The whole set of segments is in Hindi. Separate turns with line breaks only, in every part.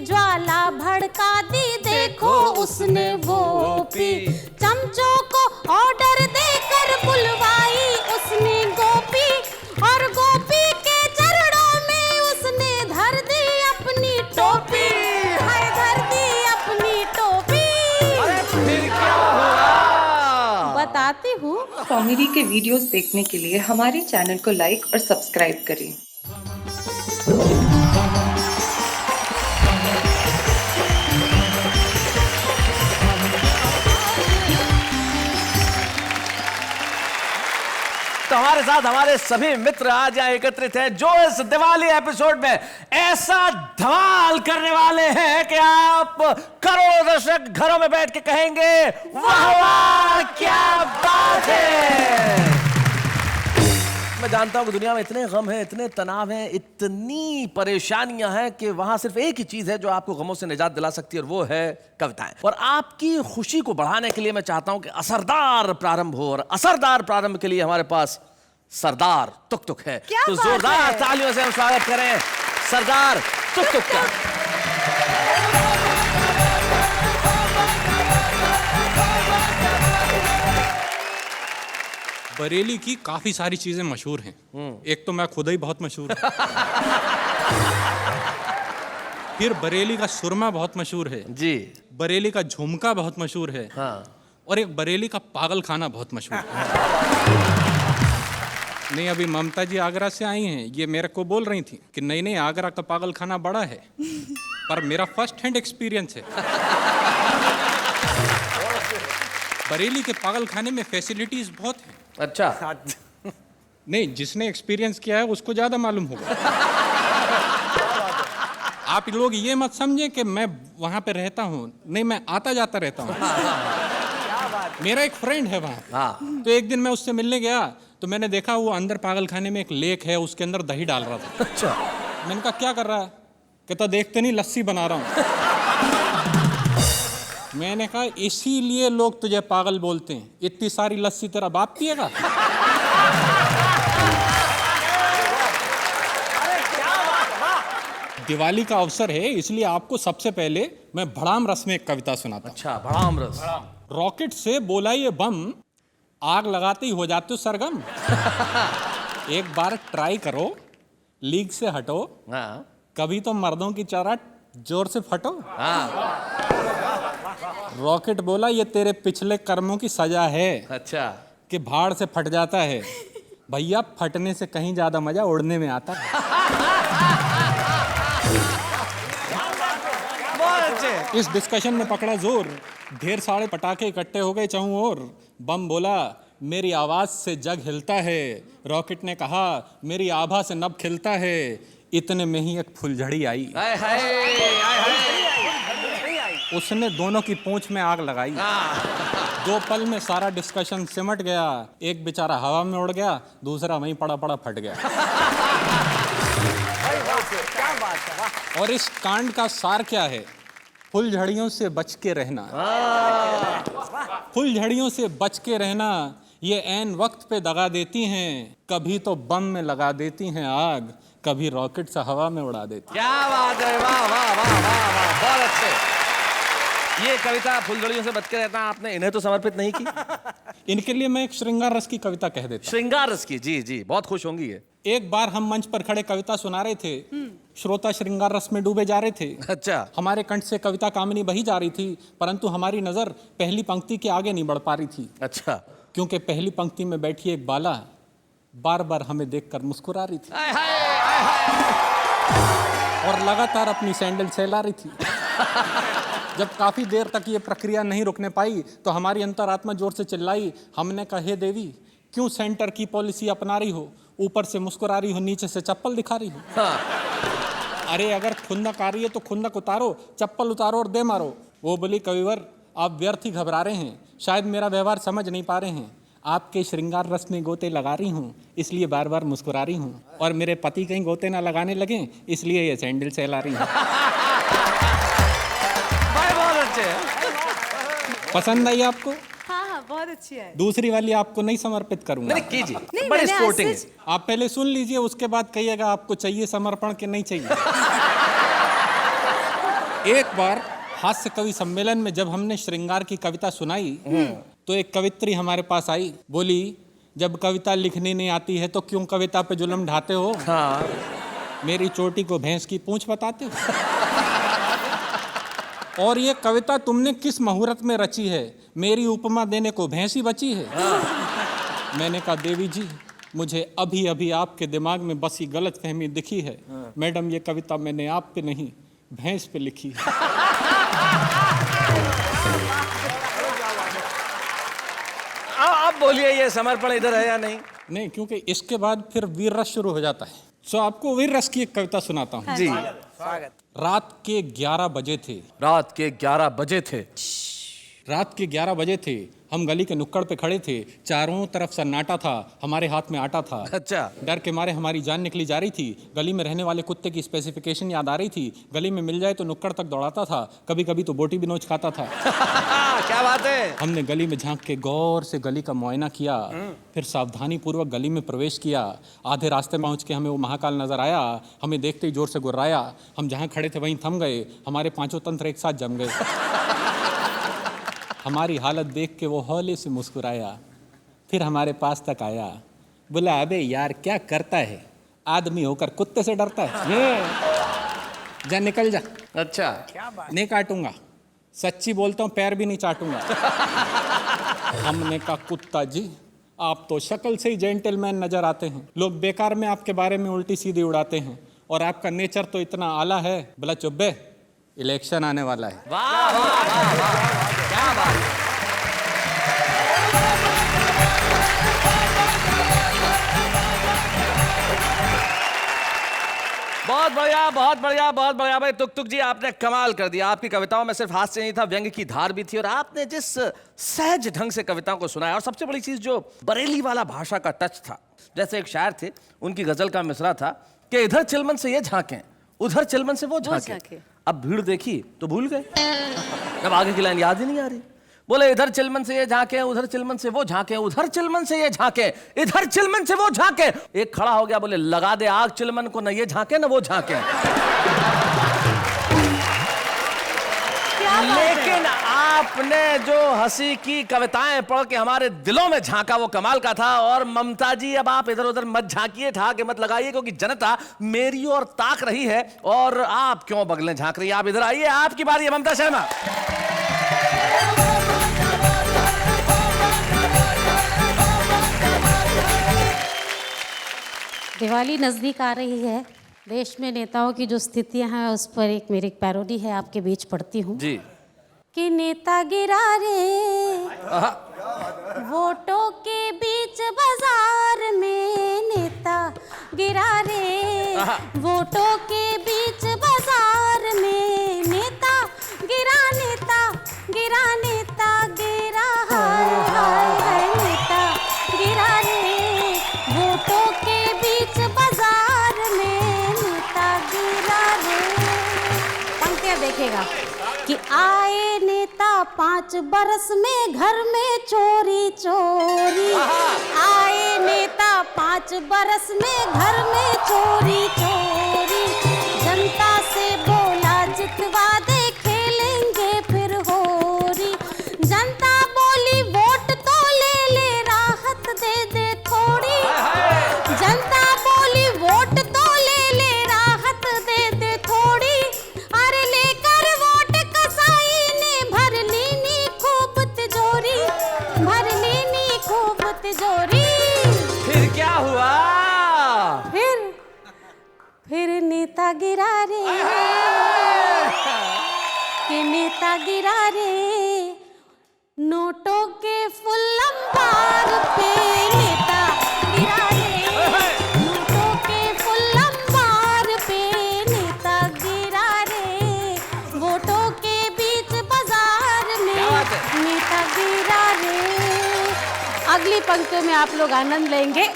ज्वाला भड़का दी, देखो उसने वो पी। चमचों को ऑर्डर देकर बुलवाई उसने गोपी, और गोपी के चरणों में उसने धर दी अपनी टोपी। हाय धर दी अपनी टोपी।
अरे फिर क्या हुआ?
बताती हूँ।
कॉमेडी के वीडियोस देखने के लिए हमारे चैनल को लाइक और सब्सक्राइब करें।
तो हमारे साथ हमारे सभी मित्र आज यहाँ एकत्रित हैं जो इस दिवाली एपिसोड में ऐसा धमाल करने वाले हैं कि आप करोड़ों दर्शक घरों में बैठ के कहेंगे वाह वाह क्या बात है। मैं जानता हूं कि दुनिया में इतने गम हैं, इतने तनाव हैं, इतनी परेशानियां हैं कि वहां सिर्फ एक ही चीज है जो आपको गमों से निजात दिला सकती है और वो है कविताएं। और आपकी खुशी को बढ़ाने के लिए मैं चाहता हूं कि असरदार प्रारंभ हो, और असरदार प्रारंभ के लिए हमारे पास सरदार तुक तुक है। तो जोरदार तालियों से हम स्वागत करें सरदार तुक तुक का।
बरेली की काफी सारी चीजें मशहूर हैं। एक तो मैं खुद ही बहुत मशहूर हूं। फिर बरेली का सुरमा बहुत मशहूर है
जी।
बरेली का झुमका बहुत मशहूर है।
हाँ।
और एक बरेली का पागल खाना बहुत मशहूर है। नहीं, अभी ममता जी आगरा से आई हैं, ये मेरे को बोल रही थी कि नहीं नहीं आगरा का पागल खाना बड़ा है, पर मेरा फर्स्ट हैंड एक्सपीरियंस है। बरेली के पागल खाने में फैसिलिटीज बहुत हैं।
अच्छा।
नहीं, जिसने एक्सपीरियंस किया है उसको ज्यादा मालूम होगा। आप लोग ये मत समझें कि मैं वहां पे रहता हूँ, नहीं मैं आता जाता रहता हूँ। मेरा एक फ्रेंड है वहाँ। तो एक दिन मैं उससे मिलने गया तो मैंने देखा वो अंदर पागल खाने में एक लेक है, उसके अंदर दही डाल रहा था।
अच्छा।
मैंने कहा क्या कर रहा है? कहता देखते नहीं लस्सी बना रहा हूँ। मैंने कहा इसीलिए लोग तुझे पागल बोलते हैं, इतनी सारी लस्सी तेरा बाप पिएगा? दिवाली का अवसर है इसलिए आपको सबसे पहले मैं भड़ाम रस में एक कविता सुनाता हूं।
अच्छा, भड़ाम रस।
रॉकेट से बोला ये बम, आग लगाते ही हो जाते हो सरगम। एक बार ट्राई करो, लीक से हटो।
हाँ।
कभी तो मर्दों की चौराट जोर से फटो।
हाँ।
रॉकेट बोला ये तेरे पिछले कर्मों की सजा है।
अच्छा।
कि भाड़ से फट जाता है। भैया फटने से कहीं ज्यादा मजा उड़ने में आता है। इस डिस्कशन में पकड़ा जोर, ढेर सारे पटाखे इकट्ठे हो गए चारों ओर। बम बोला मेरी आवाज से जग हिलता है। रॉकेट ने कहा मेरी आभा से नभ खिलता है। इतने में ही एक फुलझड़ी आई।
हाय हाय हाय हाय।
उसने दोनों की पूंछ में आग लगाई। 2 पल में सारा डिस्कशन सिमट गया। एक बेचारा हवा में उड़ गया, दूसरा वहीं पड़ा पड़ा फट गया। और इस कांड का सार क्या है? फुलझड़ियों से बच के रहना। फुलझड़ियों से बच के रहना, ये ऐन वक्त पे दगा देती हैं। कभी तो बम में लगा देती हैं आग, कभी रॉकेट से हवा में उड़ा देती।
क्या बात है, वाह वाह वाह वाह वाह, बहुत अच्छे। ये कविता फुलझड़ियों से बच के रहना आपने इन्हें तो समर्पित नहीं की?
इनके लिए मैं एक श्रृंगार रस की कविता कह देता।
श्रृंगार रस की? जी जी, बहुत खुश होंगी ये।
एक बार हम मंच पर खड़े कविता सुना रहे थे, श्रोता श्रृंगार रस में डूबे जा रहे थे।
अच्छा।
हमारे कंठ से कविता कामनी बही जा रही थी, परंतु हमारी नजर पहली पंक्ति के आगे नहीं बढ़ पा रही थी।
अच्छा।
क्योंकि पहली पंक्ति में बैठी एक बाला बार बार हमें देखकर मुस्कुरा रही थी।
हाय हाय हाय।
और लगातार अपनी सैंडल सहला रही थी। जब काफी देर तक ये प्रक्रिया नहीं रुकने पाई तो हमारी अंतरात्मा जोर से चिल्लाई। हमने कहा हे देवी, क्यों सेंटर की पॉलिसी अपना रही हो? ऊपर से मुस्कुरा रही हो, नीचे से चप्पल दिखा रही हो।
हाँ।
अरे अगर खुंदक आ रही है तो खुंदक उतारो, चप्पल उतारो और दे मारो। वो बोली कविवर आप व्यर्थ ही घबरा रहे हैं, शायद मेरा व्यवहार समझ नहीं पा रहे हैं। आपके श्रृंगार रस में गोते लगा रही हूँ, इसलिए बार बार मुस्कुरा रही हूँ। और मेरे पति कहीं गोते ना लगाने लगे, इसलिए ये सैंडल सहला रही हूँ।
बहुत अच्छे।
पसंद आई आपको?
हाँ, बहुत अच्छी है।
दूसरी वाली आपको नहीं समर्पित करूंगा।
नहीं कीजिए,
नहीं,
बड़ी
मैंने
स्पोर्टिंग है।
आप पहले सुन लीजिए, उसके बाद कहिएगा आपको चाहिए समर्पण कि नहीं चाहिए। एक बार हास्य कवि सम्मेलन में जब हमने श्रृंगार की कविता सुनाई तो एक कवित्री हमारे पास आई, बोली जब कविता लिखनी नहीं आती है तो क्यों कविता पे जुल्म ढाते हो?
हाँ।
मेरी चोटी को भैंस की पूंछ बताते हो? और ये कविता तुमने किस मुहूर्त में रची है? मेरी उपमा देने को भैंस ही बची है। मैंने कहा देवी जी, मुझे अभी अभी आपके दिमाग में बसी गलत फहमी दिखी है। मैडम, ये कविता मैंने आप पे नहीं भैंस पे लिखी है।
आप बोलिए, ये समर्पण इधर है या नहीं?
नहीं, क्योंकि इसके बाद फिर वीर रस शुरू हो जाता है। सो आपको वीर रस की एक कविता सुनाता हूँ।
जी।
रात के 11 बजे थे।
रात के 11 बजे थे।
रात के 11 बजे थे। हम गली के नुक्कड़ पे खड़े थे। चारों तरफ सन्नाटा था, हमारे हाथ में आटा था।
अच्छा।
डर के मारे हमारी जान निकली जा रही थी। गली में रहने वाले कुत्ते की स्पेसिफिकेशन याद आ रही थी। गली में मिल जाए तो नुक्कड़ तक दौड़ाता था, कभी कभी तो बोटी भी नोच खाता था।
क्या बात है।
हमने गली में झांक के गौर से गली का मुआयना किया, फिर सावधानी पूर्वक गली में प्रवेश किया। आधे रास्ते पहुंच के हमें वो महाकाल नजर आया। हमें देखते ही जोर से गुर्राया। हम जहाँ खड़े थे वहीं थम गए। हमारे पांचों तंत्र एक साथ जम गए। हमारी हालत देख के वो हौले से मुस्कुराया, फिर हमारे पास तक आया, बोला अबे यार क्या करता है, आदमी होकर कुत्ते से डरता है? जा निकल जा।
अच्छा।
नहीं काटूंगा, सच्ची बोलता हूँ, पैर भी नहीं चाटूंगा। हमने कहा कुत्ता जी, आप तो शक्ल से ही जेंटलमैन नजर आते हैं। लोग बेकार में आपके बारे में उल्टी सीधी उड़ाते हैं और आपका नेचर तो इतना आला है। बोला चुप बे, इलेक्शन आने वाला है।
वाह वाह वाह वाह, क्या बात। बहुत बढ़िया, बहुत बढ़िया, बहुत बढ़िया भाई तुक जी, आपने कमाल कर दिया। आपकी कविताओं में सिर्फ हास्य नहीं था, व्यंग्य की धार भी थी, और आपने जिस सहज ढंग से कविताओं को सुनाया, और सबसे बड़ी चीज जो बरेली वाला भाषा का टच था। जैसे एक शायर थे, उनकी गजल का मिसरा था कि इधर चिलमन से ये झांकें, उधर चिलमन से वो झांकें। अब भीड़ देखी तो भूल गए, अब आगे की लाइन याद ही नहीं आ रही। बोले इधर चिलमन से ये झांके, उधर चिलमन से वो झांके, उधर चिलमन से ये झांके, इधर चिलमन से वो झांके। एक खड़ा हो गया, बोले लगा दे आग चिलमन को, न ये झांके न वो झांके। लेकिन आपने जो हंसी की कविताएं पढ़ के हमारे दिलों में झांका, वो कमाल का था। और ममता जी, अब आप इधर उधर मत झांकिए, ठाके मत लगाइए, क्योंकि जनता मेरी ओर ताक रही है। और आप क्यों बगलें झांक रही है? आप इधर आइए, आपकी बारी है ममता शर्मा।
दिवाली नजदीक आ रही है। देश में नेताओं की जो स्थितियां हैं उस पर एक मेरी पैरोडी है, आपके बीच पढ़ती हूँ
जी।
कि नेता गिरा रे वोटों के बीच बाजार में, नेता गिरा रे वोटों के बीच बाजार में, नेता गिरा, नेता गिरा, नेता गिरा, हाय हाय हाय, नेता गिरा रे वोटों के बीच बाजार में, नेता गिरा रे। पंक्तियां देखेगा कि आए नेता 5 बरस में घर में चोरी चोरी, आए नेता 5 बरस में घर में चोरी चोरी, जनता से बोला जितवा दे खेलेंगे फिर होरी, जनता बोली वोट तो ले ले राहत दे दे थोड़ी, जनता बोली वोट तो ले ले राहत दे दे थोड़ी, अरे लेकर वोट कसाई ने भर लीनी खूब तिजोरी, भर लीनी खूब तिजोरी।
फिर क्या हुआ?
फिर नेता गिरा रे, कि नेता गिरा रे नोटों के फुल अंबार पे, नेता गिरा रे नोटों के फुल अंबार पे, नेता गिरा रे वोटों के बीच बाजार में, नेता गिरा रे। अगली पंक्तियों में आप लोग आनंद लेंगे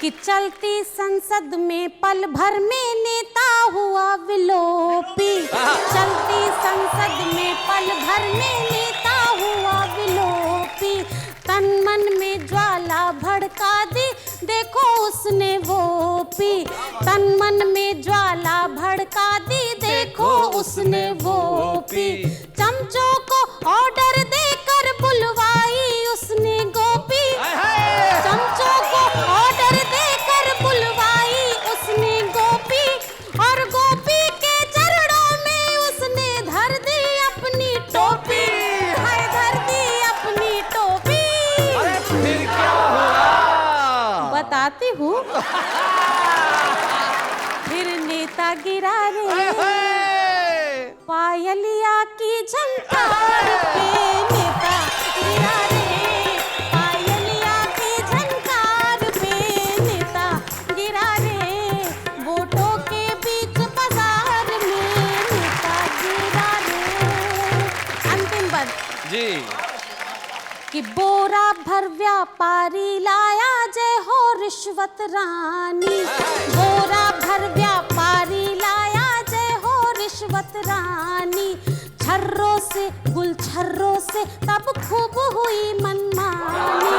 कि चलती संसद में पल भर में नेता हुआ विलोपी, चलती संसद में पल भर में नेता हुआ विलोपी, तन मन में ज्वाला भड़का दी देखो उसने वो पी, तन मन में ज्वाला भड़का दी देखो उसने वो पी। चमचों को ऑर्डर देकर बुलवाई उसने गोपी। चमचों को ऑर्डर देकर बुलवाई उसने गोपी, और गोपी के चरणों में उसने धर दी अपनी टोपी। हाय धर दी अपनी टोपी।
अरे फिर क्या हुआ?
बताती हूँ। फिर नेता गिरा रे पायलिया की झंकार पे, नेता गिरा रे पायलिया की झंकार पे, नेता गिरा रे वोटों के बीच बाजार में, नेता गिरा रे। अंतिम पद
जी।
कि बोरा भर व्यापारी लाया जय हो रिश्वत रानी। बोरा भर व्यापारी लाया जय हो रिश्वत रानी। छर्रों से गुल छर्रों से तब खूब हुई मनमानी।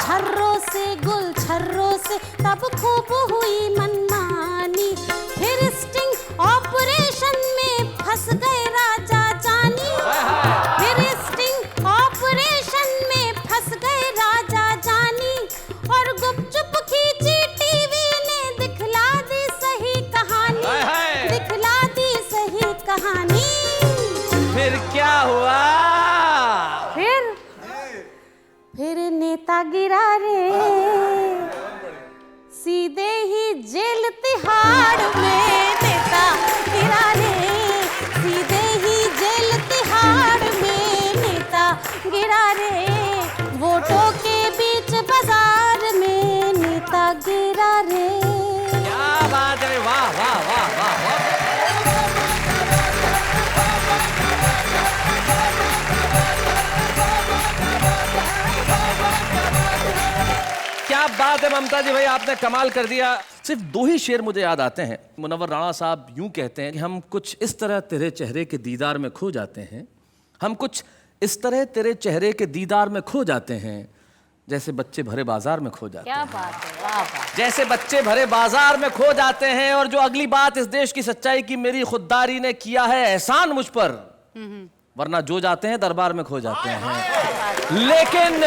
छर्रों से गुल छर्रों से तब खूब हुई मनमानी। फिर स्टिंग ऑपरेशन में फंस गए राजा जानी। फिर स्टिंग ऑपरेशन में फंस गए राजा जानी, और गुपचुप खींची टीवी ने दिखला दी सही कहानी। दिखला दी सही कहानी।
फिर क्या हुआ?
फिर नेता गिरा रे सीधे ही जेल तिहाड़ में। नेता गिरा रे सीधे ही जेल तिहाड़ में, नेता गिरा रे वोटों के बीच बाजार में, नेता गिरा रे।
क्या बात है, वाह वाह वाह वाह वाह। क्या बात है ममता जी, भाई आपने कमाल कर दिया। सिर्फ दो ही शेर मुझे याद आते हैं। मुनव्वर राणा साहब यूं कहते हैं कि हम कुछ इस तरह तेरे चेहरे के दीदार में खो जाते हैं, हम कुछ इस तरह तेरे चेहरे के दीदार में खो जाते हैं, जैसे बच्चे भरे बाजार में खो जाते हैं।
क्या बात है, वाह वाह।
जैसे बच्चे भरे बाजार में खो जाते हैं। और जो अगली बात इस देश की सच्चाई की, मेरी खुददारी ने किया है एहसान मुझ पर, वरना जो जाते हैं दरबार में खो जाते हैं। लेकिन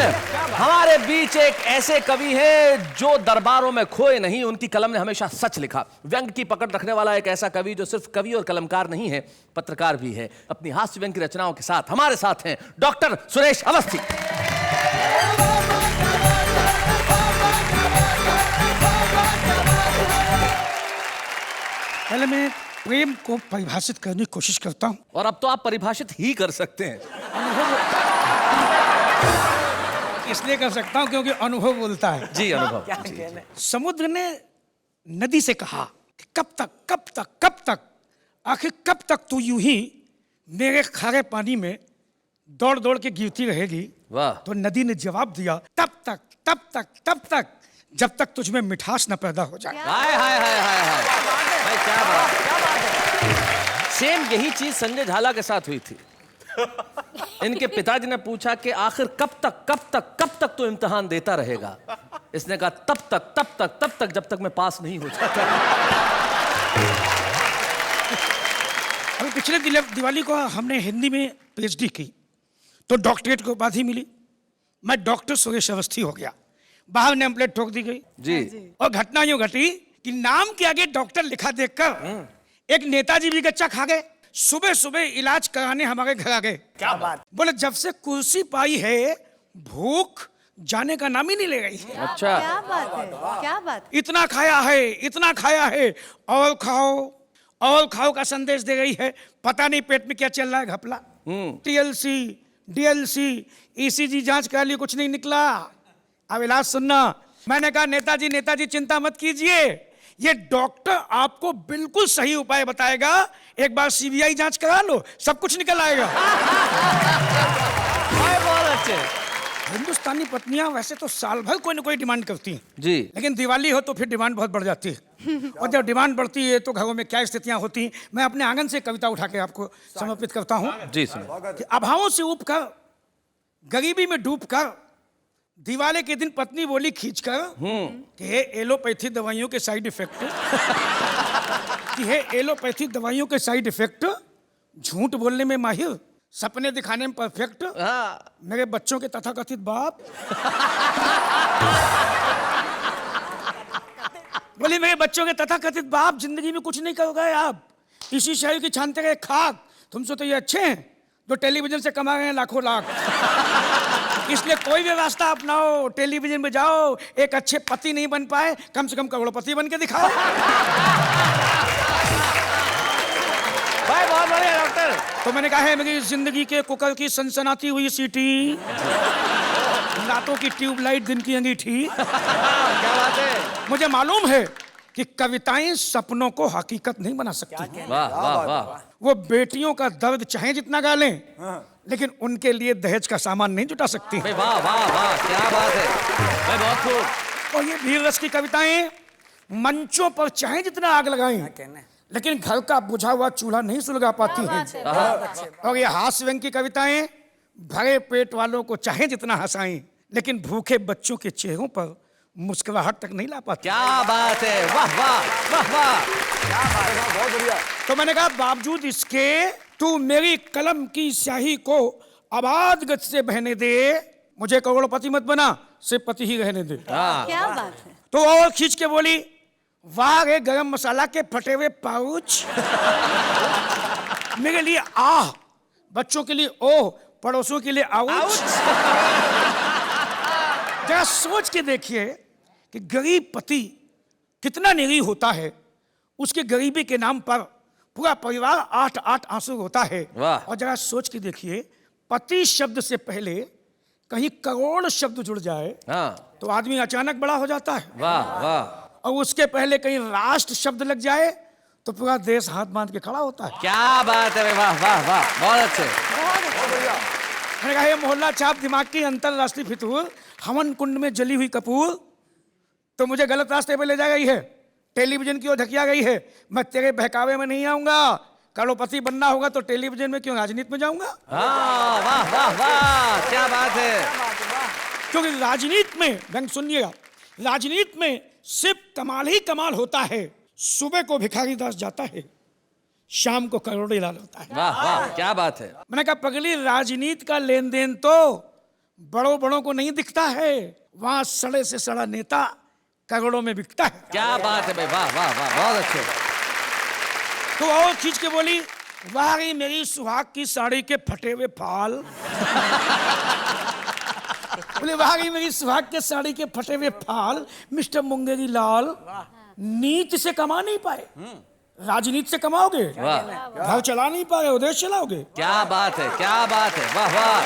हमारे बीच एक ऐसे कवि हैं जो दरबारों में खोए नहीं, उनकी कलम ने हमेशा सच लिखा। व्यंग की पकड़ रखने वाला एक ऐसा कवि जो सिर्फ कवि और कलमकार नहीं है, पत्रकार भी है। अपनी हास्य व्यंग की रचनाओं के साथ हमारे साथ हैं डॉक्टर सुरेश अवस्थी।
पहले मैं प्रेम को परिभाषित करने की कोशिश करता हूँ।
और अब तो आप परिभाषित ही कर सकते हैं।
इसलिए कर सकता हूँ क्योंकि अनुभव बोलता है।
जी अनुभव।
समुद्र ने नदी से कहा कि कब तक कब तक कब तक, आखिर कब तक तू यूं ही मेरे खारे पानी में दौड़ दौड़ के गिरती रहेगी।
वाह।
तो नदी ने जवाब दिया, तब तक तब तक तब तक जब तक तुझ में मिठास न पैदा हो जाए।
हाय हाय हाय हाय हाय, भाई क्या बात। सेम यही चीज संजय झाला के साथ हुई थी। इनके पिताजी ने पूछा कि आखिर कब तक तो इम्तिहान देता रहेगा। इसने कहा तब तक जब तक मैं पास नहीं हो जाता।
अभी पिछले दिवाली को हमने हिंदी में पीएचडी की तो डॉक्टरेट को उपाधि मिली। मैं डॉक्टर सुरेश अवस्थी हो गया। बाहर नेम प्लेट ठोक दी गई
जी।
और घटना यूं घटी कि नाम के आगे डॉक्टर लिखा देखकर एक नेताजी भी गच्चा खा गए। सुबह सुबह इलाज कराने हमारे घर आ गए।
क्या बात।
बोले जब से कुर्सी पाई है भूख जाने का नाम ही नहीं ले रही।
अच्छा,
क्या बात है, क्या बात।
इतना खाया है और खाओ का संदेश दे रही है। पता नहीं पेट में क्या चल रहा है घपला। टीएलसी डीएलसी ईसीजी जांच करा ली, कुछ नहीं निकला। अब इलाज सुनना। मैंने कहा नेताजी चिंता मत कीजिए, ये डॉक्टर आपको बिल्कुल सही उपाय बताएगा। एक बार सीबीआई जांच करा लो, सब कुछ निकल आएगा।
बहुत अच्छे।
हिंदुस्तानी पत्नियां वैसे तो साल भर कोई ना कोई डिमांड करती हैं
जी,
लेकिन दिवाली हो तो फिर डिमांड बहुत बढ़ जाती है। और जब डिमांड बढ़ती है तो घरों में क्या स्थितियां होती हैं। मैं अपने आंगन से कविता उठा के आपको समर्पित करता हूँ।
जी सुनिए।
कि अभावों से ऊब कर, गरीबी में डूब कर, दिवाली के दिन पत्नी बोली खींचकर कि हे एलोपैथी दवाइयों के साइड इफेक्ट कि हे एलोपैथी दवाइयों के साइड इफेक्ट झूठ बोलने में माहिर, सपने दिखाने में परफेक्ट,
हाँ।
मेरे बच्चों के तथाकथित बाप। बोले मेरे बच्चों के तथाकथित बाप, जिंदगी में कुछ नहीं करोगे आप, इसी शहर की छानते गए खाक। तुमसे तो ये अच्छे हैं जो टेलीविजन से कमा रहे हैं लाखों लाख। इसलिए कोई भी रास्ता अपनाओ, टेलीविजन में जाओ, एक अच्छे पति नहीं बन पाए, कम से कम करोड़पति बन के दिखाओ।
भाई बहुत बढ़िया डॉक्टर।
तो मैंने कहा है मेरी जिंदगी के कुकर की सनसनाती हुई सीटी, रातों की ट्यूबलाइट दिन की अंगीठी।
क्या बात है।
मुझे मालूम है कि कविताएं सपनों को हकीकत नहीं बना सकती।
वाह वाह वाह।
वो बेटियों का दर्द चाहे जितना गा लें, लेकिन उनके लिए दहेज का सामान नहीं जुटा सकती।
भाई वाह वाह वाह, क्या बात है भाई, बहुत खूब।
और ये वीर रस की कविताएं मंचों पर चाहे जितना आग लगाएं, लेकिन घर का बुझा हुआ चूल्हा नहीं सुलगा पाती हैं। और ये हास्य व्यंग की कविताएं भरे पेट वालों को चाहे जितना हंसाएं, लेकिन भूखे बच्चों के चेहरों पर मुस्कुराहट तक नहीं ला पाती।
क्या बात है, वाह वाह वाह वाह,
बहुत बढ़िया। तो मैंने कहा बावजूद इसके तू मेरी कलम की स्याही को आबाद गति से बहने दे, मुझे करोड़पति मत बना, सिर्फ पति ही रहने दे।
क्या बात है।
तो और खींच के बोली, वाह रे गरम मसाला के फटे हुए पाउच। मेरे लिए आह, बच्चों के लिए ओह, पड़ोसियों के लिए आउच। जरा सोच के देखिए कि गरीब पति कितना निरीह होता है, उसके गरीबी के नाम पर पूरा परिवार 8-8 आंसू होता है। और जरा सोच के देखिए, पति शब्द से पहले कहीं करोड़ शब्द जुड़ जाए तो आदमी अचानक बड़ा हो जाता है।
वाह वाह। और
उसके पहले कहीं राष्ट्र शब्द लग जाए तो पूरा देश हाथ बांध के खड़ा होता है।
क्या बात है, वाह वाह वाह, बहुत अच्छे।
मैंने कहा ये मोहल्ला छाप दिमाग की अंतरराष्ट्रीय फितूर, हवन कुंड में जली हुई कपूर, तो मुझे गलत रास्ते पे ले जा गई है, टेलीविजन की ओर धकिया गई है। मैं तेरे बहकावे में नहीं आऊंगा, करोड़पति बनना होगा तो टेलीविजन में क्यों, राजनीति में जाऊंगा।
वाह वाह वाह, क्या बात है।
क्योंकि राजनीति में, बैंक सुनिएगा, राजनीति में सिर्फ कमाल ही कमाल होता है। सुबह को भिखारी दास जाता है, शाम को करोड़े लाल होता है।
वाह वाह, क्या बात है।
मैंने कहा पगली, राजनीति का लेन देन तो बड़ों बड़ों को नहीं दिखता है, वहां सड़े से सड़ा नेता करोड़ों में बिकता है।
क्या बात है भाई, वाह वाह वाह, बहुत अच्छे।
तो और खींच के बोली, वाह रे मेरी सुहाग की साड़ी के फटे हुए फाल। बोले वाह रे मेरी सुहाग के साड़ी के फटे हुए फाल, मिस्टर मुंगेरी लाल, नीति से कमा नहीं पाए, राजनीति से कमाओगे, घर चला नहीं पाए, उदेश चलाओगे।
क्या बात है, क्या बात है, वाह वाह।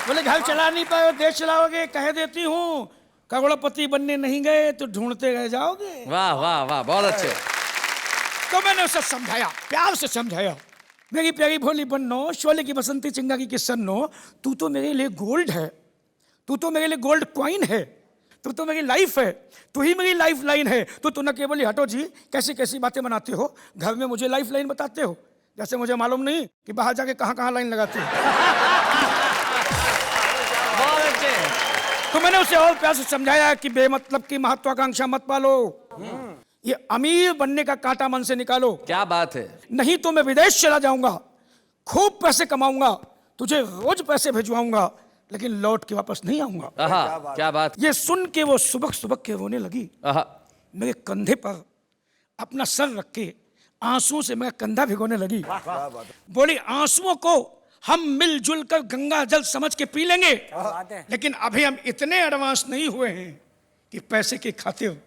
बोले घर चला नहीं पाए, देश चलाओगे, कह देती हूँ करोड़पति बनने नहीं गए तो ढूंढते रह जाओगे।
वाह वाह वाह, बहुत अच्छे।
तो मैंने उसे समझाया, प्यार से समझाया, मेरी प्यारी भोली बन्नो, शोले की बसंती चिंगारी की सन्नो, तू तो मेरे लिए गोल्ड है, तू तो मेरे लिए गोल्ड कॉइन है, तू तो मेरी लाइफ है, तू ही मेरी लाइफ लाइन है। तो न केवल हटो जी, कैसी कैसी बातें बनाते हो, घर में मुझे लाइफ लाइन बताते हो, जैसे मुझे मालूम नहीं कि बाहर जाके कहाँ कहाँ लाइन लगाते हो।
बहुत अच्छे।
तो मैंने उसे और प्यार से समझाया कि बेमतलब की महत्वाकांक्षा मत पालो, ये अमीर बनने का कांटा मन से निकालो।
क्या बात है।
नहीं तो मैं विदेश चला जाऊंगा, खूब पैसे कमाऊंगा, तुझे रोज पैसे भिजवाऊंगा, लेकिन लौट के वापस नहीं आऊंगा।
क्या बात।
ये सुन के वो सुबह सुबह के रोने लगी, मेरे कंधे पर अपना सर रख के आंसुओं से मेरा कंधा भिगोने लगी। बोली आंसुओं को हम मिलजुल कर गंगा जल समझ के पी लेंगे, लेकिन अभी हम इतने एडवांस नहीं हुए हैं कि पैसे की खातिर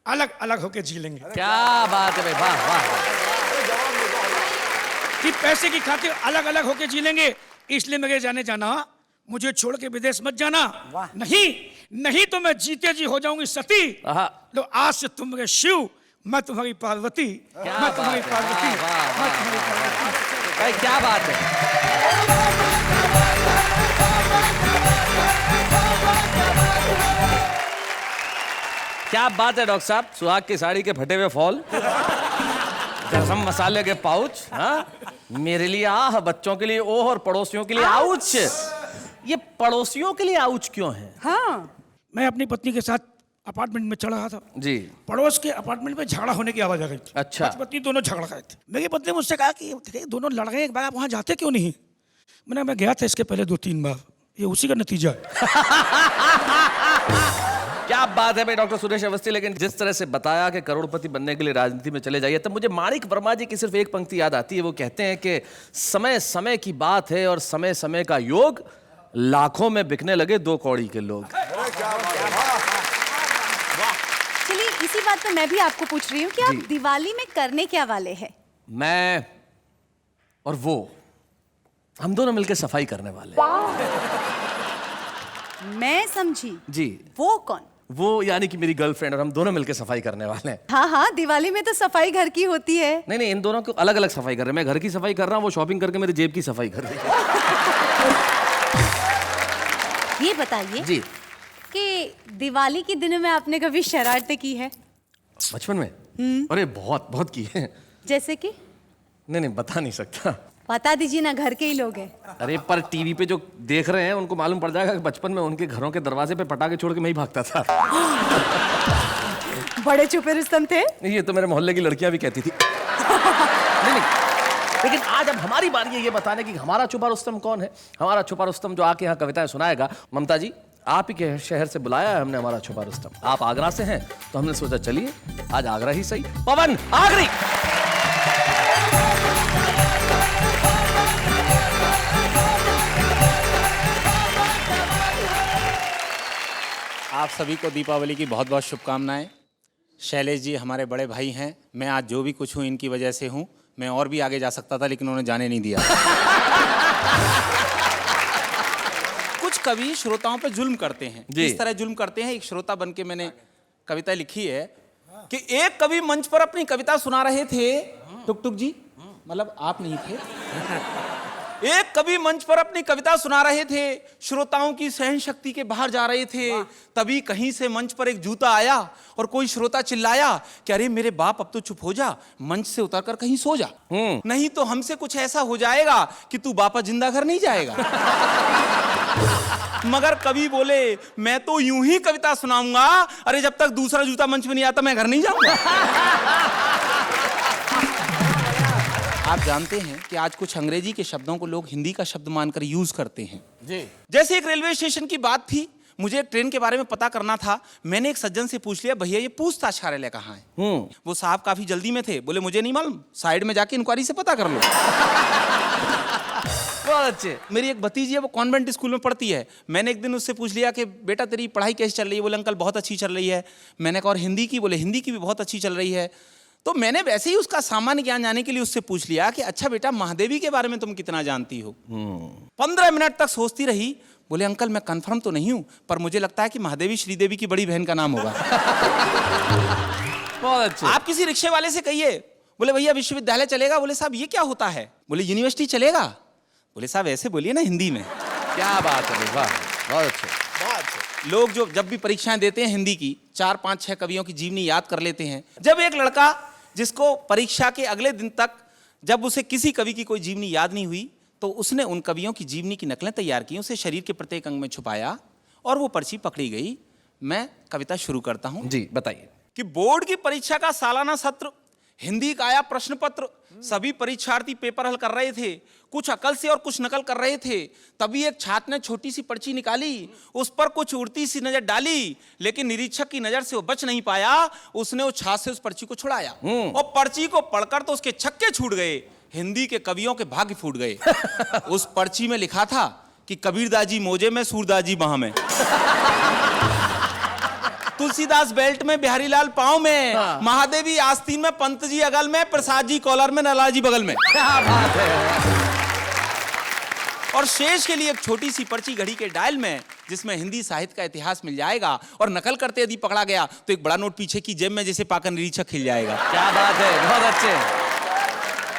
अलग अलग होके जी लेंगे।
क्या बात है भाई, वाह वाह।
कि पैसे की खातिर अलग अलग होके जी लेंगे, इसलिए मेरे जाने जाना, मुझे छोड़ के विदेश मत जाना। नहीं नहीं तो मैं जीते जी हो जाऊंगी सती। तो आज से तुम मेरे शिव, मैं तुम्हारी पार्वती, मैं तुम्हारी पार्वती, मैं तुम्हारी पार्वती।
भाई क्या बात है। क्या बात है डॉक्टर साहब, सुहाग की साड़ी के फटे हुए फॉल, गरम मसाले के पाउच, मेरे लिए आह, बच्चों के लिए ओह और पड़ोसियों के लिए आउच। ये पड़ोसियों के लिए आउच क्यों है?
मैं अपनी पत्नी के साथ अपार्टमेंट में चढ़ रहा था
जी।
पड़ोस के अपार्टमेंट में झगड़ा होने की आवाज आ गई थी।
अच्छा।
पति पत्नी दोनों झगड़ गए थे। मेरी पत्नी मुझसे कहा कि देखिए दोनों लड़ गए, एक बार आप वहां जाते क्यों नहीं? मैं गया था इसके पहले 2-3 बार, ये उसी का नतीजा है।
क्या बात है भाई डॉक्टर सुरेश अवस्थी। लेकिन जिस तरह से बताया कि करोड़पति बनने के लिए राजनीति में चले जाइए, तब मुझे माणिक वर्मा जी की सिर्फ एक पंक्ति याद आती है। वो कहते हैं कि समय समय की बात है और समय समय का योग, लाखों में बिकने लगे 2 कौड़ी के लोग।
चलिए इसी बात पे मैं भी आपको पूछ रही हूँ कि आप
जी।
दिवाली में करने क्या वाले हैं?
मैं और वो, हम दोनों मिलकर सफाई करने वाले हैं।
मैं समझी।
जी।
वो कौन?
वो यानी कि मेरी गर्लफ्रेंड, और हम दोनों मिलकर सफाई करने वाले हैं।
हाँ हाँ, दिवाली में तो सफाई घर की होती है।
नहीं नहीं, इन दोनों को अलग अलग सफाई कर रहे हैं। मैं घर की सफाई कर रहा हूँ, वो शॉपिंग करके मेरी जेब की सफाई कर रही है।
ये बताइए
जी।
कि दिवाली के दिनों में आपने कभी शरारतें की है?
बचपन में? अरे बहुत बहुत की है।
जैसे कि?
नहीं नहीं, बता नहीं सकता।
बता दीजिए ना, घर के ही लोग हैं।
अरे पर टीवी पे जो देख रहे हैं उनको मालूम पड़ जाएगा कि बचपन में उनके घरों के दरवाजे पे पटाखे छोड़ के मैं ही भागता था।
बड़े छुपे रुस्तम थे।
ये तो मेरे मोहल्ले की लड़कियां भी कहती थी। नहीं नहीं, लेकिन आज अब हमारी बारी है ये बताने की हमारा छुपा रुस्तम कौन है। हमारा छुपा रुस्तम जो आके यहाँ कविताएं सुनाएगा। ममता जी, आप ही के शहर से बुलाया है हमने हमारा छुपा रुस्तम। आप आगरा से हैं तो हमने सोचा चलिए आज आगरा ही सही। पवन आगरी।
आप सभी को दीपावली की बहुत बहुत शुभकामनाएं। शैलेश जी हमारे बड़े भाई हैं। मैं आज जो भी कुछ हूँ इनकी वजह से हूँ। मैं और भी आगे जा सकता था लेकिन उन्होंने जाने नहीं दिया। कुछ कवि श्रोताओं पे जुल्म करते हैं। इस तरह जुल्म करते हैं। एक श्रोता बन के मैंने कविता लिखी है कि एक कवि मंच पर अपनी कविता सुना रहे थे। टुक टुक जी, मतलब आप नहीं थे। एक कवि मंच पर अपनी कविता सुना रहे थे, श्रोताओं की सहन शक्ति के बाहर जा रहे थे। तभी कहीं से मंच पर एक जूता आया और कोई श्रोता चिल्लाया कि अरे मेरे बाप अब तो चुप हो जा, मंच से उतरकर कहीं सो जा, नहीं तो हमसे कुछ ऐसा हो जाएगा कि तू वापस जिंदा घर नहीं जाएगा। मगर कवि बोले मैं तो यूं ही कविता सुनाऊंगा, अरे जब तक दूसरा जूता मंच में नहीं आता मैं घर नहीं जाऊंगा। आप जानते हैं कि आज कुछ अंग्रेजी के शब्दों को लोग हिंदी का शब्द मानकर यूज करते हैं। जी। जैसे एक रेलवे स्टेशन की बात थी, मुझे एक ट्रेन के बारे में पता करना था। मैंने एक सज्जन से पूछ लिया, भैया ये पूछताछ कार्यालय कहाँ है? वो साहब काफी जल्दी में थे, बोले मुझे नहीं मालूम, साइड में जाके इंक्वायरी से पता कर लो। बहुत अच्छे। मेरी एक भतीजी है, वो कॉन्वेंट स्कूल में पढ़ती है। मैंने एक दिन उससे पूछ लिया कि बेटा तेरी पढ़ाई कैसी चल रही है? बोले अंकल बहुत अच्छी चल रही है। मैंने कहा और हिंदी की? बोले हिंदी की भी बहुत अच्छी चल रही है। तो मैंने वैसे ही उसका सामान्य ज्ञान जानने के लिए उससे पूछ लिया कि अच्छा बेटा महादेवी के बारे में तुम कितना जानती हो? 15 मिनट तक सोचती रही। बोले अंकल मैं कंफर्म तो नहीं हूं, पर मुझे लगता है कि महादेवी श्रीदेवी की बड़ी बहन का नाम होगा। बहुत अच्छे। आप किसी रिक्शे वाले से कहिए, बोले भैया विश्वविद्यालय चलेगा? बोले साहब ये क्या होता है? बोले यूनिवर्सिटी चलेगा? बोले साहब ऐसे बोलिए ना हिंदी में। क्या बात है, वाह बहुत अच्छे। लोग जो जब भी परीक्षाएं देते हैं हिंदी की, 4, 5, 6 कवियों की जीवनी याद कर लेते हैं। जब एक लड़का जिसको परीक्षा के अगले दिन तक जब उसे किसी कवि की कोई जीवनी याद नहीं हुई तो उसने उन कवियों की जीवनी की नकलें तैयार की, उसे शरीर के प्रत्येक अंग में छुपाया और वो पर्ची पकड़ी गई। मैं कविता शुरू करता हूं।
जी बताइए।
कि बोर्ड की परीक्षा का सालाना सत्र, हिंदी का आया प्रश्न पत्र, सभी परीक्षार्थी पेपर हल कर रहे थे, कुछ अकल से और कुछ नकल कर रहे थे। तभी एक छात्र ने छोटी सी पर्ची निकाली, उस पर कुछ उड़ती सी नजर डाली, लेकिन निरीक्षक की नजर से वो बच नहीं पाया। उसने उस छात्र से उस पर्ची को छुड़ाया और पर्ची को पढ़कर तो उसके छक्के छूट गए, हिंदी के कवियों के भाग्य फूट गए। उस पर्ची में लिखा था कि कबीरदाजी मोजे में, सूरदाजी बाह में, तुलसीदास बेल्ट में, बिहारीलाल पाँव में, महादेवी आस्तीन में, पंत जी अगल में, प्रसाद जी कॉलर में, नलाल जी बगल में। क्या बात है। और शेष के लिए एक छोटी सी पर्ची घड़ी के डायल में, जिसमें हिंदी साहित्य का इतिहास मिल जाएगा। और नकल करते यदि पकड़ा गया तो एक बड़ा नोट पीछे की जेब में जिसे पाकर निरीक्षक खिल जाएगा।
क्या बात है, बहुत अच्छे।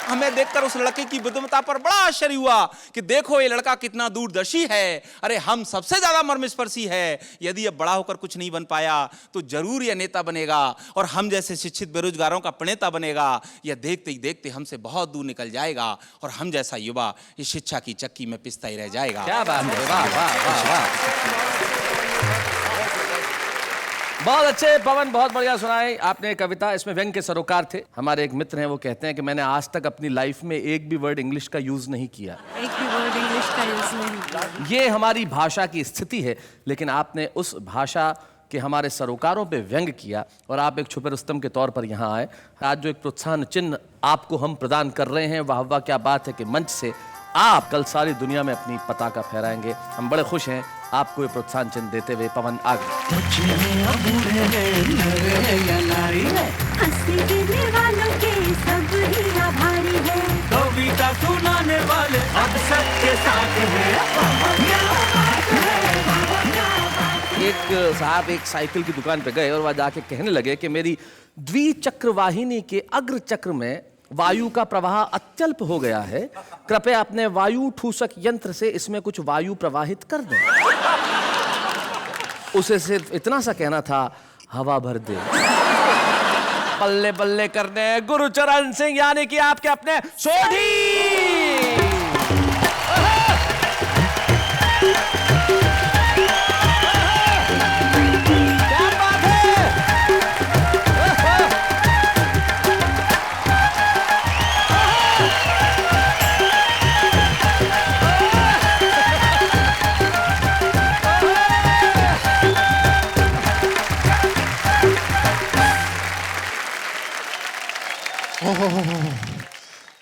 हमें देखकर उस लड़के की बुद्धिमत्ता पर बड़ा आश्चर्य हुआ कि देखो ये लड़का कितना दूरदर्शी है। अरे हम सबसे ज्यादा मर्मस्पर्शी है। यदि अब बड़ा होकर कुछ नहीं बन पाया तो जरूर यह नेता बनेगा और हम जैसे शिक्षित बेरोजगारों का प्रणेता बनेगा। यह देखते ही देखते हमसे बहुत दूर निकल जाएगा और हम जैसा युवा इस शिक्षा की चक्की में पिसता ही रह जाएगा।
क्या बात है, वाह वाह वाह वाह। बहुत अच्छे पवन, बहुत बढ़िया सुनाई आपने कविता। इसमें व्यंग के सरोकार थे। हमारे एक मित्र हैं, वो कहते हैं कि मैंने आज तक अपनी लाइफ में एक भी वर्ड इंग्लिश का यूज नहीं किया।
एक भी वर्ड इंग्लिश का यूज नहीं किया।
ये हमारी भाषा की स्थिति है, लेकिन आपने उस भाषा के हमारे सरोकारों पे व्यंग किया और आप एक छुपे रुस्तम के तौर पर यहाँ आए। आज जो एक प्रोत्साहन चिन्ह आपको हम प्रदान कर रहे हैं, वाह वाह क्या बात है कि मंच से आप कल सारी दुनिया में अपनी पताका फहराएंगे। हम बड़े खुश हैं आपको ये प्रोत्साहन चिन्ह देते हुए। पवन आगे।
कविता सुनाने वाले अब सबके साथ
एक साहब एक साइकिल की दुकान पे गए और वह जाके कहने लगे कि मेरी द्विचक्र वाहिनी के अग्र चक्र में वायु का प्रवाह अत्यल्प हो गया है, कृपया अपने वायु ठूसक यंत्र से इसमें कुछ वायु प्रवाहित कर दें। उसे सिर्फ इतना सा कहना था, हवा भर दे। बल्ले बल्ले करने गुरुचरण सिंह यानी कि आपके अपने सोढ़ी।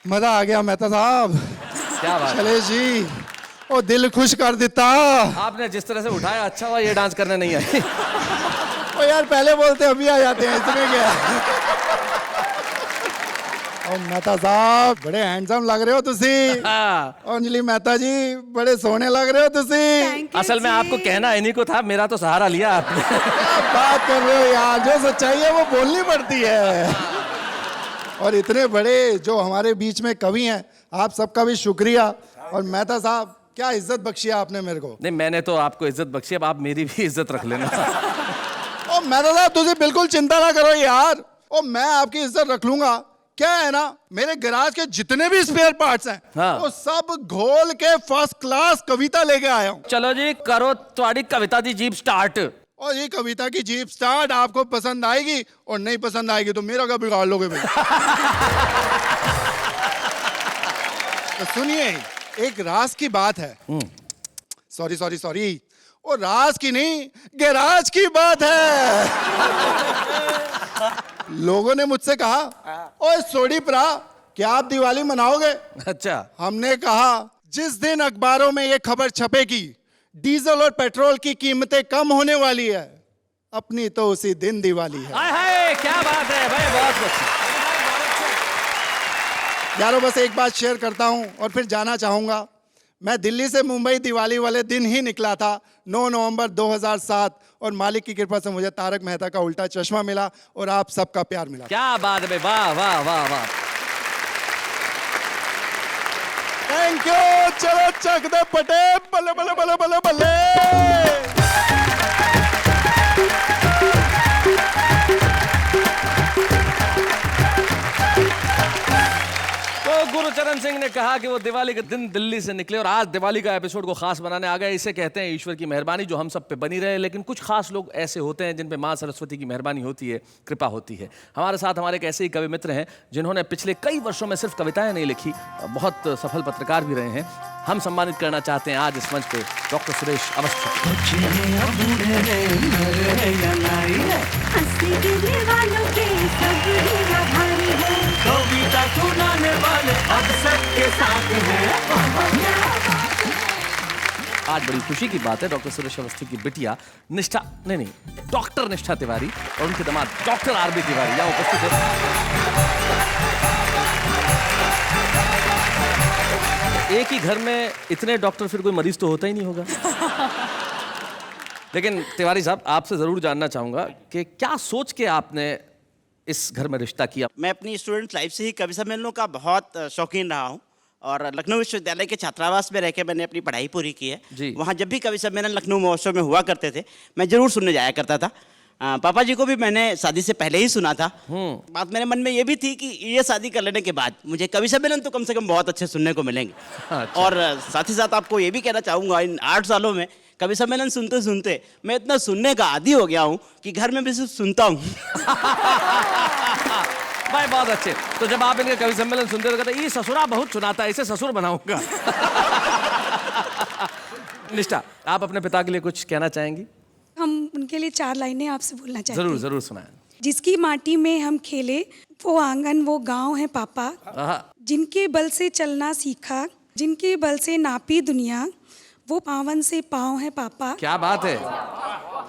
मजा आ गया मेहता साहब।
क्या बात है?
चले जी, ओ दिल खुश कर देता।
आपने जिस तरह से उठाया, अच्छा हुआ ये डांस करने नहीं आई।
ओ यार पहले बोलते अभी आ जाते हैं, इतने क्या। ओ मेहता साहब बड़े हैंडसम लग रहे हो तुसी। अंजलि मेहता जी बड़े सोने लग रहे हो तुसी।
असल में आपको कहना इन्हीं को था, मेरा तो सहारा लिया आपने।
क्या बात कर रहे हो यार, जो सच्चाई है वो बोलनी पड़ती है। और इतने बड़े जो हमारे बीच में कवि हैं, आप सबका भी शुक्रिया। और मेहता साहब क्या इज्जत बख्शी है आपने मेरे को।
नहीं, मैंने तो आपको इज्जत बख्शी, अब आप मेरी भी इज्जत रख लेना।
ओ मेहता साहब तुझे बिल्कुल चिंता ना करो यार, ओ मैं आपकी इज्जत रख लूंगा। क्या है ना, मेरे गैराज के जितने भी स्पेयर पार्ट्स हैं,
हाँ।
वो सब घोल के फर्स्ट क्लास कविता लेके आया हूँ।
चलो जी, करो तुम्हारी कविता दी जीप स्टार्ट।
और ये कविता की जीप स्टार्ट आपको पसंद आएगी, और नहीं पसंद आएगी तो मेरा क्या बिगाड़ लोगे भाई। तो सुनिए, एक राज की बात है। सॉरी सॉरी सॉरी, वो राज की नहीं गैराज की बात है। लोगों ने मुझसे कहा, ओए सोडी प्रा क्या आप दिवाली मनाओगे?
अच्छा।
हमने कहा जिस दिन अखबारों में ये खबर छपेगी डीजल और पेट्रोल की कीमतें कम होने वाली है, अपनी तो उसी दिन दिवाली है।
हाय हाय क्या बात है भाई, बहुत अच्छा।
यारों बस एक बात शेयर करता हूं और फिर जाना चाहूंगा। मैं दिल्ली से मुंबई दिवाली वाले दिन ही निकला था, 9 नवंबर 2007, और मालिक की कृपा से मुझे तारक मेहता का उल्टा चश्मा मिला और आप सबका प्यार मिला।
क्या बात है भाई, वाह वाह वाह वाह।
Thank you. चलो चक दे पटे, बल्ले बल्ले बल्ले बल्ले बल्ले।
तो गुरुचरण सिंह ने कहा कि वो दिवाली के दिन दिल्ली से निकले और आज दिवाली का एपिसोड को खास बनाने आ गए। इसे कहते हैं ईश्वर की मेहरबानी जो हम सब पे बनी रहे। लेकिन कुछ खास लोग ऐसे होते हैं जिन पे माँ सरस्वती की मेहरबानी होती है, कृपा होती है। हमारे साथ हमारे एक ऐसे ही कवि मित्र हैं जिन्होंने पिछले कई वर्षों में सिर्फ कविताएं नहीं लिखी, बहुत सफल पत्रकार भी रहे हैं। हम सम्मानित करना चाहते हैं आज इस मंच पे डॉक्टर सुरेश अवस्थी।
कविता सुनाने वाले अब सबके साथ हैं।
आज बड़ी खुशी की बात है, डॉक्टर सुरेश अवस्थी की बिटिया निष्ठा नहीं डॉक्टर निष्ठा तिवारी और उनके दामाद डॉक्टर आरबी तिवारी यहाँ उपस्थित है। एक ही घर में इतने डॉक्टर, फिर कोई मरीज तो होता ही नहीं होगा। लेकिन तिवारी साहब आपसे जरूर जानना चाहूंगा कि क्या सोच के आपने इस घर में रिश्ता किया?
मैं अपनी स्टूडेंट लाइफ से ही कवि सम्मेलनों का बहुत शौकीन रहा हूँ और लखनऊ विश्वविद्यालय के छात्रावास में रह के मैंने अपनी पढ़ाई पूरी की है। वहाँ जब भी कवि सम्मेलन लखनऊ महोत्सव में हुआ करते थे, मैं जरूर सुनने जाया करता था। पापा जी को भी मैंने शादी से पहले ही सुना था। बात मेरे मन में ये भी थी कि ये शादी कर लेने के बाद मुझे कवि सम्मेलन तो कम से कम बहुत अच्छे सुनने को मिलेंगे।
अच्छा।
और साथ ही साथ आपको ये भी कहना चाहूँगा, इन 8 सालों में कवि सम्मेलन सुनते सुनते मैं इतना सुनने का आदी हो गया हूँ कि घर में भी सिर्फ सुनता हूँ।
भाई बहुत अच्छे। तो जब आप इनके कवि सम्मेलन सुनते तो कहते ये ससुरा बहुत सुनाता है, इसे ससुर बनाऊंगा। निष्ठा, आप अपने पिता के लिए कुछ कहना चाहेंगी?
हम उनके लिए 4 लाइनें आपसे बोलना चाहते हैं।
जरूर जरूर सुनाएं।
जिसकी माटी में हम खेले वो आंगन वो गांव है पापा, जिनके बल से चलना सीखा, जिनके बल से नापी दुनिया, वो पावन से पाँव है पापा।
क्या बात है।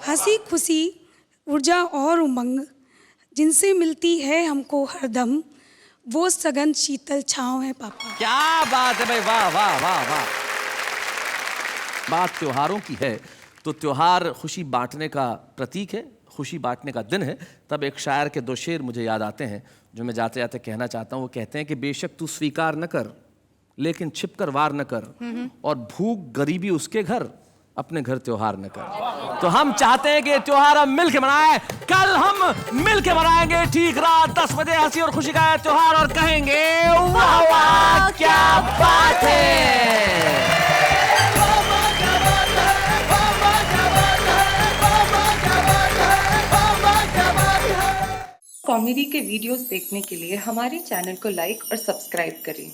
हंसी खुशी ऊर्जा और उमंग जिनसे मिलती है हमको हरदम, वो सघन शीतल छाँव है पापा।
क्या बात है भाई, वाह वाह वाह वाह। बात त्योहारों की है तो त्योहार खुशी बांटने का प्रतीक है, खुशी बांटने का दिन है। तब एक शायर के 2 शेर मुझे याद आते हैं जो मैं जाते जाते कहना चाहता हूँ। वो कहते हैं कि बेशक तू स्वीकार न कर लेकिन छिपकर वार न कर, और भूख गरीबी उसके घर अपने घर त्योहार न कर। तो हम चाहते हैं कि त्योहार हम मिलके मनाएं। कल हम मिलके मनाएंगे ठीक रात 10 बजे हंसी और खुशी का त्योहार, और कहेंगे वाह वाह क्या बात है।
कॉमेडी के वीडियोस देखने के लिए हमारे चैनल को लाइक और सब्सक्राइब करें।